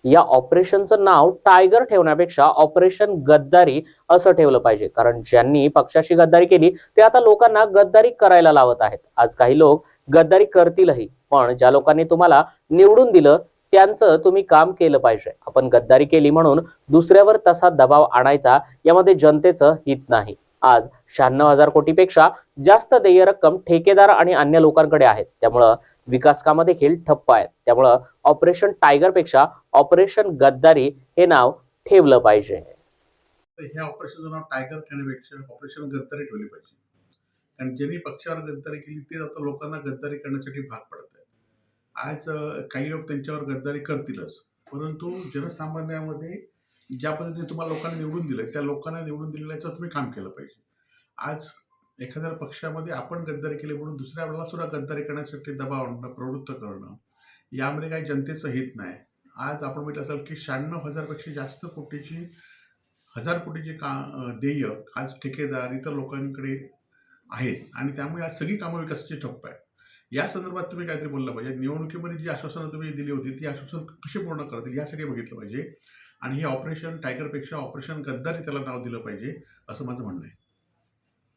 या ऑपरेशनचं नाव टायगर ठेवण्यापेक्षा ऑपरेशन गद्दारी असं ठेवलं पाहिजे, कारण ज्यांनी पक्षाशी गद्दारी केली ते आता लोकांना गद्दारी करायला लावत आहेत. आज काही लोक गद्दारी करतीलही, पण ज्या लोकांनी तुम्हाला निवडून दिलं त्यांचं तुम्ही काम केलं पाहिजे. आपण गद्दारी केली म्हणून दुसऱ्यावर तसा दबाव आणायचा, यामध्ये जनतेचं हित नाही. आज 96,000 कोटीपेक्षा जास्त देय रक्कम ठेकेदार आणि अन्य लोकांकडे आहेत, त्यामुळं विकास कामं देखील ठप्प आहेत. त्यामुळं ऑपरेशन टायगर पेक्षा ऑपरेशन गद्दारी हे नाव ठेवलं पाहिजे. तर ह्या ऑपरेशनचं नाव टायगर ठेवण्यापेक्षा ऑपरेशन गद्दारी ठेवली पाहिजे. कारण ज्यांनी पक्षावर गद्दारी केली ते आता लोकांना गद्दारी करण्यासाठी भाग पडत आहेत. आज काही लोक त्यांच्यावर गद्दारी करतीलच, परंतु जनसामान्यामध्ये ज्या पद्धतीने तुम्हाला लोकांनी निवडून दिलं त्या लोकांना निवडून दिलेल्याचं तुम्ही काम केलं पाहिजे. आज एखाद्या पक्षामध्ये आपण गद्दारी केली म्हणून दुसऱ्या वेळेला सुद्धा गद्दारी करण्यासाठी दबाव आणणं, प्रवृत्त करणं, यामध्ये काही जनतेचं हित नाही. आज आपण म्हटलं असेल की 96,000 पेक्षा जास्त कोटीची कोटीची देय आज ठेकेदार इतर लोकांकडे आहेत आणि त्यामुळे आज सगळी कामं विकासाची ठप्प आहेत. या संदर्भात तुम्ही काहीतरी बोललं पाहिजे. निवडणुकीमध्ये जी आश्वासनं तुम्ही दिली होती ती आश्वासन कशी पूर्ण करतील यासाठी बघितलं पाहिजे आणि हे ऑपरेशन टायगरपेक्षा ऑपरेशन गद्दारी त्याला नाव दिलं पाहिजे, असं माझं म्हणणं आहे.